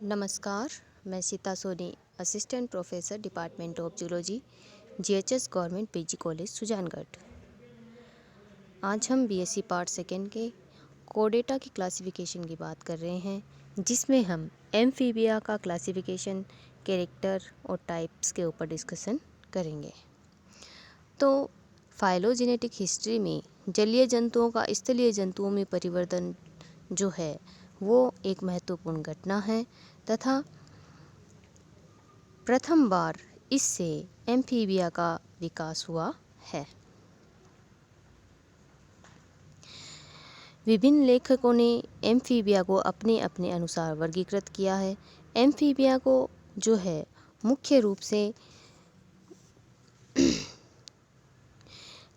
नमस्कार, मैं Sita Soni, assistant professor department of zoology, GHS government PG college Sujangarh. आज हम बीएससी पार्ट सेकेंड के कोडेटा की क्लासिफिकेशन की बात कर रहे हैं, जिसमें हम एम्फीबिया का क्लासिफिकेशन, कैरेक्टर और टाइप्स के ऊपर डिस्कशन करेंगे। तो फाइलोजेनेटिक हिस्ट्री में जलीय जंतुओं का स्थलीय जंतुओं में परिवर्तन जो है वो एक महत्वपूर्ण घटना है तथा प्रथम बार इससे एम्फीबिया का विकास हुआ है। विभिन्न लेखकों ने एम्फीबिया को अपने अपने अनुसार वर्गीकृत किया है। एम्फीबिया को जो है मुख्य रूप से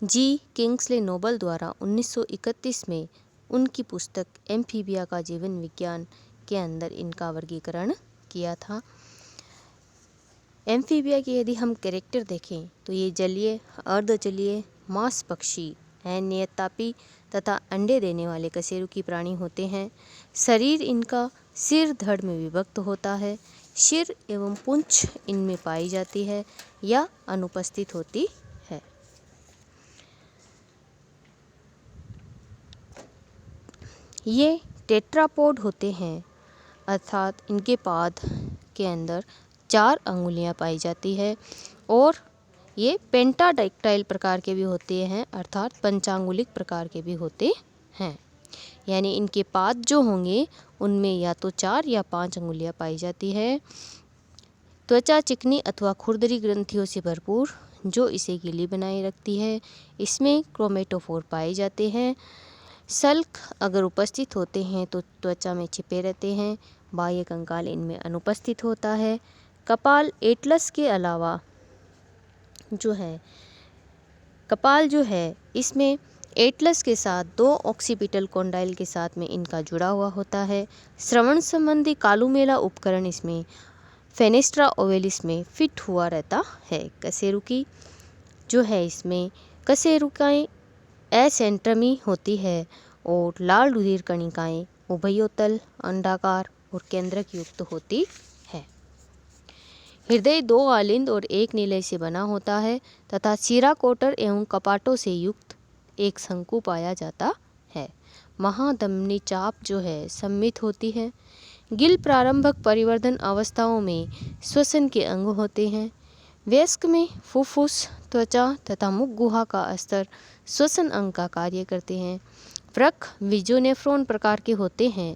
जी किंग्सले नोबल द्वारा 1931 में उनकी पुस्तक एम्फीबिया का जीवन विज्ञान के अंदर इनका वर्गीकरण किया था। एम्फीबिया के यदि हम कैरेक्टर देखें तो ये जलीय, अर्धजलीय, मांस पक्षी हैं, नियततापी तथा अंडे देने वाले कशेरुकी प्राणी होते हैं। शरीर इनका सिर धड़ में विभक्त होता है। सिर एवं पूंछ इनमें पाई जाती है या अनुपस्थित होती है। ये टेट्रापोड होते हैं, अर्थात इनके पाद के अंदर 4 अंगुलियां पाई जाती है और ये पेंटाडाक्टाइल प्रकार के भी होते हैं, अर्थात पंचांगुलिक प्रकार के भी होते हैं। यानी इनके पाद जो होंगे उनमें या तो 4 या 5 अंगुलियां पाई जाती है। त्वचा चिकनी अथवा खुरदरी ग्रंथियों से भरपूर, जो इसे गीली बनाए रखती है। इसमें क्रोमेटोफोर पाए जाते हैं। सल्क अगर उपस्थित होते हैं तो त्वचा में छिपे रहते हैं। बाह्य कंकाल इनमें अनुपस्थित होता है। कपाल एटलस के अलावा कपाल जो है इसमें एटलस के साथ 2 ऑक्सीपिटल कॉन्डाइल के साथ में इनका जुड़ा हुआ होता है। श्रवण संबंधी कालुमेला उपकरण इसमें फेनेस्ट्रा ओवेलिस में फिट हुआ रहता है। कशेरुकी जो है इसमें कशेरुकाएँ एसेंट्रमी होती है और लाल रुधिर कणिकाएँ उभयोतल, अंडाकार और केंद्रक युक्त होती है। हृदय 2 आलिंद और 1 निलय से बना होता है तथा सिरा कोटर एवं कपाटों से युक्त एक शंकु पाया जाता है। महाधमनी चाप जो है सम्मित होती है। गिल प्रारंभिक परिवर्धन अवस्थाओं में श्वसन के अंग होते हैं। वयस्क में फुफ्फुस, त्वचा तथा मुख गुहा का स्तर श्वसन अंग का कार्य करते हैं। वृक्क विजोनेफ्रॉन प्रकार के होते हैं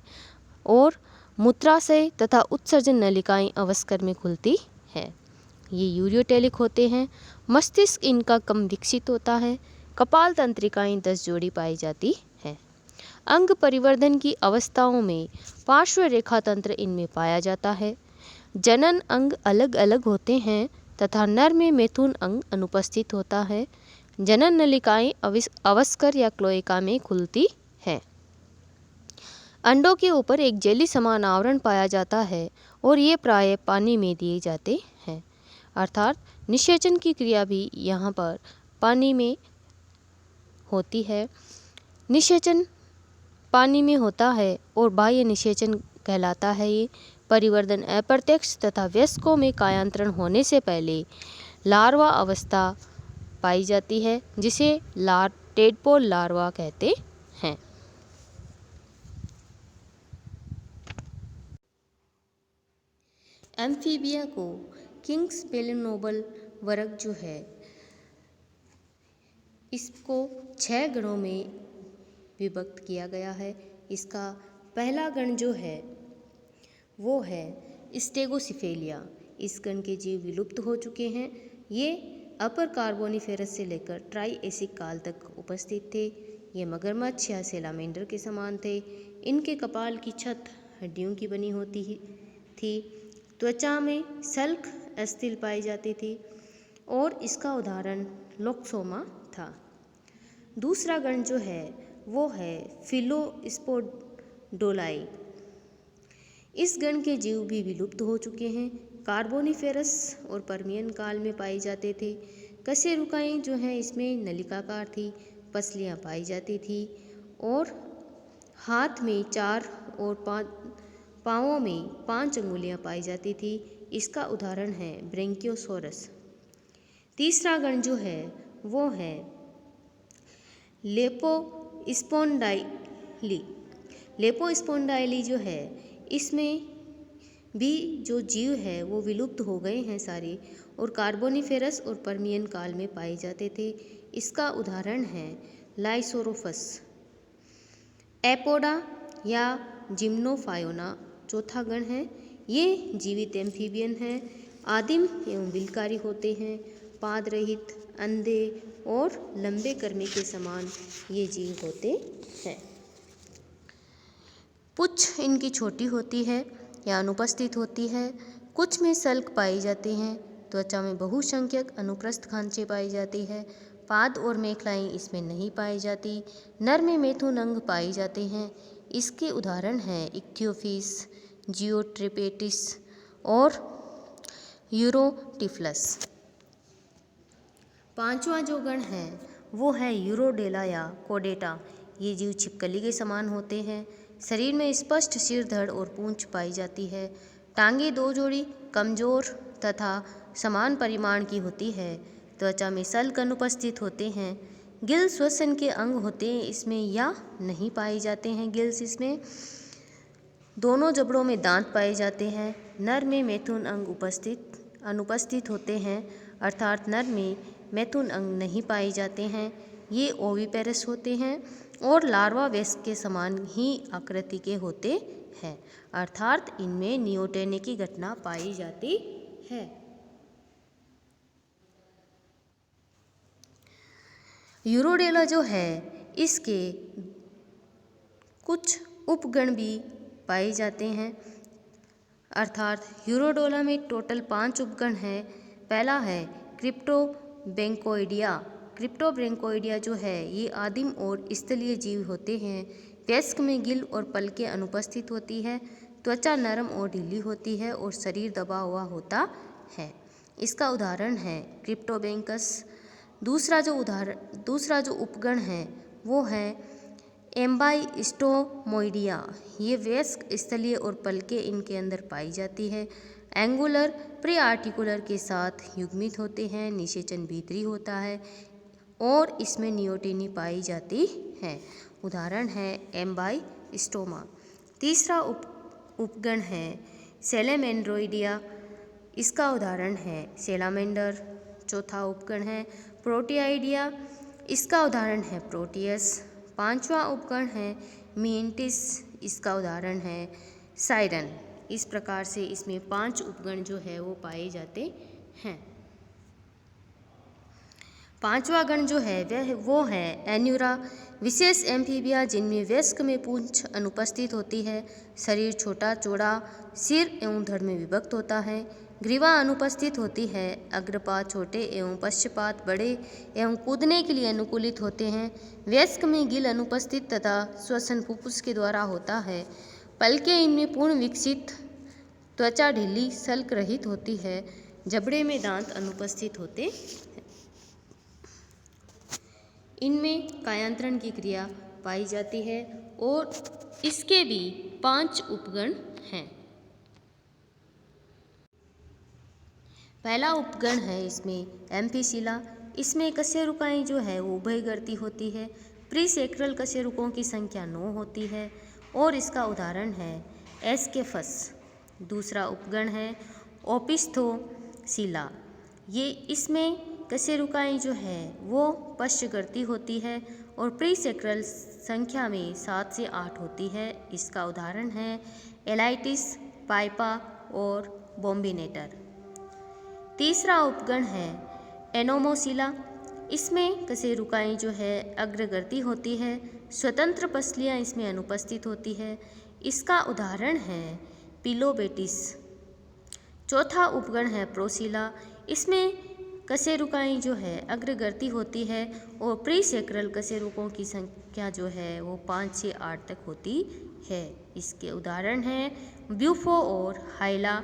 और मूत्राशय तथा उत्सर्जन नलिकाएं अवस्कर में खुलती है। ये यूरियोटेलिक होते हैं। मस्तिष्क इनका कम विकसित होता है। कपाल तंत्रिकाएं 10 जोड़ी पाई जाती है। अंग परिवर्धन की अवस्थाओं में पार्श्व रेखा तंत्र इनमें पाया जाता है। जनन अंग अलग अलग होते हैं तथा नर में मैथुन अंग अनुपस्थित होता है। जनन नलिकाएं अवस्कर या क्लोएका में खुलती है। अंडों के ऊपर एक जेली समान आवरण पाया जाता है और ये प्रायः पानी में दिए जाते हैं, अर्थात निषेचन की क्रिया भी यहाँ पर पानी में होती है। निषेचन पानी में होता है और बाह्य निषेचन कहलाता है। ये परिवर्धन अप्रत्यक्ष तथा वयस्कों में कायांतरण होने से पहले लार्वा अवस्था पाई जाती है, जिसे टेडपोल लार्वा कहते हैं। एम्फीबिया को किंग्स बेलेनोबल वर्ग जो है इसको 6 गणों में विभक्त किया गया है। इसका पहला गण जो है वो है स्टेगोसिफेलिया। इस गण के जीव विलुप्त हो चुके हैं। ये अपर कार्बोनिफेरस से लेकर ट्राइएसिक काल तक उपस्थित थे। ये मगरमच्छ या सेलामेंडर के समान थे। इनके कपाल की छत हड्डियों की बनी होती थी। त्वचा में सल्क अस्थिल पाई जाती थी और इसका उदाहरण लोक्सोमा था। दूसरा गण जो है वो है फिलोस्पोडोलाई। इस गण के जीव भी विलुप्त हो चुके हैं। कार्बोनिफेरस और पर्मियन काल में पाई जाते थे। कशेरुकाएँ जो हैं इसमें नलिकाकार थी, पसलियाँ पाई जाती थी और हाथ में 4 और पाँवों में 5 अंगुलियां पाई जाती थी। इसका उदाहरण है ब्रेंकियोसोरस। तीसरा गण जो है वो है लेपोस्पोंडाइली। लेपोस्पोंडाइली जो है इसमें भी जो जीव है वो विलुप्त हो गए हैं सारे, और कार्बोनिफेरस और पर्मियन काल में पाए जाते थे। इसका उदाहरण है लाइसोरोफस। एपोडा या जिम्नोफायोना चौथा गण है। ये जीवित एम्फीबियन है, आदिम एवं बिलकारी होते हैं, पाद रहित, अंधे और लंबे कर्मे के समान ये जीव होते हैं। पुच्छ इनकी छोटी होती है या अनुपस्थित होती है। कुछ में सल्क पाई जाते हैं। त्वचा में बहुसंख्यक अनुप्रस्थ खांचे पाई जाती है। पाद और मेखलाएं इसमें नहीं पाई जाती। नर में मैथुन अंग पाए जाते हैं। इसके उदाहरण हैं इक्थियोफिस, जियोट्रिपेटिस और यूरोटिफलस। पांचवा जो गण है वो है यूरोडेला या कोडेटा। ये जीव छिपकली के समान होते हैं। शरीर में स्पष्ट सिर, धड़ और पूंछ पाई जाती है। टांगे 2 जोड़ी, कमजोर तथा समान परिमाण की होती है। त्वचा में सल्क अनुपस्थित होते हैं। गिल श्वसन के अंग होते हैं इसमें या नहीं पाए जाते हैं गिल्स इसमें। दोनों जबड़ों में दांत पाए जाते हैं। नर में मैथुन अंग अनुपस्थित होते हैं, अर्थात नर में मैथुन अंग नहीं पाए जाते हैं। ये ओविपेरस होते हैं और लार्वा वयस्क के समान ही आकृति के होते हैं, अर्थात इनमें नियोटेनी की घटना पाई जाती है। यूरोडेला जो है इसके कुछ उपगण भी पाए जाते हैं, अर्थात यूरोडेला में टोटल 5 उपगण हैं। पहला है क्रिप्टोब्रैंकोइडिया। क्रिप्टोब्रैंकोइडिया जो है ये आदिम और स्थलीय जीव होते हैं। वयस्क में गिल और पलकें अनुपस्थित होती है। त्वचा नरम और ढीली होती है और शरीर दबा हुआ होता है। इसका उदाहरण है क्रिप्टोबैंकस। दूसरा जो उपगण है वो है एम्बाइस्टोमोइडिया। ये वयस्क, स्थलीय और पलकें इनके अंदर पाई जाती है। एंगुलर प्री आर्टिकुलर के साथ युग्मित होते हैं। निषेचन भीतरी होता है और इसमें नियोटेनी पाई जाती है। उदाहरण है एम्बाइस्टोमा। तीसरा उपगण है सेलेमेंड्रोइडिया। इसका उदाहरण है सेलामेंडर। चौथा उपगण है प्रोटियाइडिया। इसका उदाहरण है प्रोटियस। पांचवा उपगण है मिएंटिस। इसका उदाहरण है साइरन। इस प्रकार से इसमें 5 उपगण जो है वो पाए जाते हैं। पांचवा गण जो है वो है एन्यूरा। विशेष एम्फीबिया जिनमें वयस्क में पूंछ अनुपस्थित होती है। शरीर छोटा चौड़ा, सिर एवं धड़ में विभक्त होता है। ग्रीवा अनुपस्थित होती है। अग्रपाद छोटे एवं पश्चपाद बड़े एवं कूदने के लिए अनुकूलित होते हैं। वयस्क में गिल अनुपस्थित तथा श्वसन फुफ्फुस के द्वारा होता है। पलकें इनमें पूर्ण विकसित, त्वचा ढीली सल्क रहित होती है। जबड़े में दांत अनुपस्थित होते हैं। इनमें कायांतरण की क्रिया पाई जाती है और इसके भी 5 उपगण हैं। पहला उपगण है इसमें एम्फीसिला। इसमें कशेरुकाएं जो है वो उभयगर्ती होती है। प्रीसेक्रल कशेरुकों की संख्या 9 होती है और इसका उदाहरण है एस्केफस। दूसरा उपगण है ओपिस्थोसिला। ये इसमें कशेरुकाएं जो है वो पश्चगर्ती होती है और प्रीसेक्रल संख्या में 7 से 8 होती है। इसका उदाहरण है एलाइटिस, पाइपा और बॉम्बिनेटर। तीसरा उपगण है एनोमोसिला। इसमें कशेरुकाएं जो है अग्रगर्ती होती है। स्वतंत्र पसलियां इसमें अनुपस्थित होती है। इसका उदाहरण है पिलोबेटिस। चौथा उपगण है प्रोसिला। इसमें कशेरुकाएं जो है अग्रगर्ती होती है और प्रीसेक्रल कशेरुकों की संख्या जो है वो 5 से 8 तक होती है। इसके उदाहरण हैं ब्यूफो और हाइला।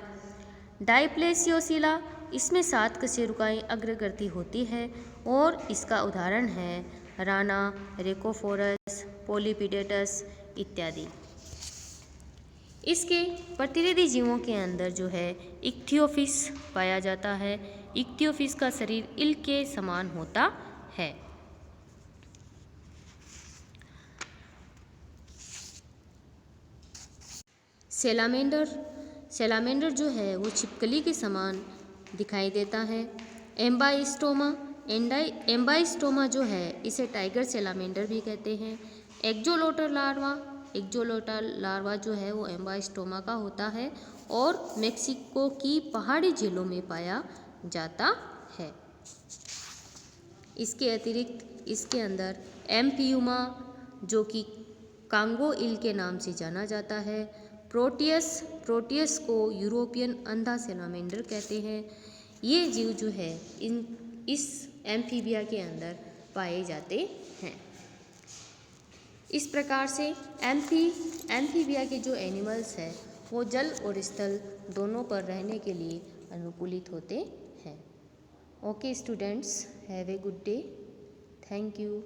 डाइप्लेसियोसिला। इसमें 7 कशेरुकाएं अग्रगर्ती होती है और इसका उदाहरण है राना, रेकोफोरस, पोलीपिडेटस इत्यादि। इसके प्रतिनिधि जीवों के अंदर जो है इक्थियोफिस पाया जाता है। इक्थियोफिस का शरीर ईल के समान होता है। सैलामेंडर जो है वो छिपकली के समान दिखाई देता है। एम्बाइस्टोमा जो है इसे टाइगर सैलामेंडर भी कहते हैं। एक्जोलोटर लार्वा जो है वो एम्बाइस्टोमा का होता है और मेक्सिको की पहाड़ी झीलों में पाया जाता है। इसके अतिरिक्त इसके अंदर एम्फियूमा जो कि कांगो ईल के नाम से जाना जाता है। प्रोटियस को यूरोपियन अंधा सैलामेंडर कहते हैं। ये जीव जो है इस एम्फीबिया के अंदर पाए जाते हैं। इस प्रकार से एम्फीबिया के जो एनिमल्स हैं वो जल और स्थल दोनों पर रहने के लिए अनुकूलित होते हैं। Okay students, have a good day. Thank you.